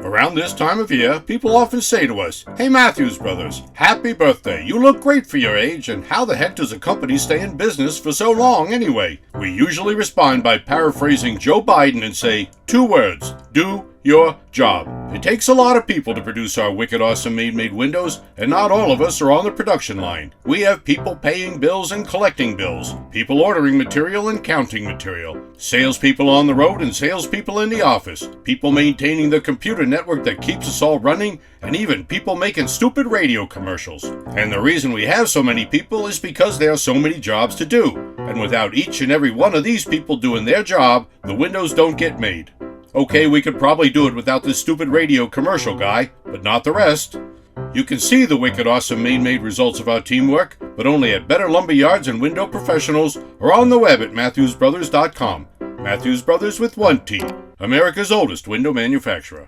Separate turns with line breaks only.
Around this time of year, people often say to us, "Hey Mathews brothers, happy birthday. You look great for your age, and how the heck does a company stay in business for so long anyway?" We usually respond by paraphrasing Joe Biden and say, 2 words, do your job. It takes a lot of people to produce our wicked awesome made windows, and not all of us are on the production line. We have people paying bills and collecting bills, people ordering material and counting material, salespeople on the road and salespeople in the office, people maintaining the computer network that keeps us all running, and even people making stupid radio commercials. And the reason we have so many people is because there are so many jobs to do. And without each and every one of these people doing their job, the windows don't get made. Okay, we could probably do it without this stupid radio commercial guy, but not the rest. You can see the wicked awesome made results of our teamwork, but only at Better Lumber Yards and Window Professionals or on the web at MathewsBrothers.com. Mathews Brothers with 1 T, America's oldest window manufacturer.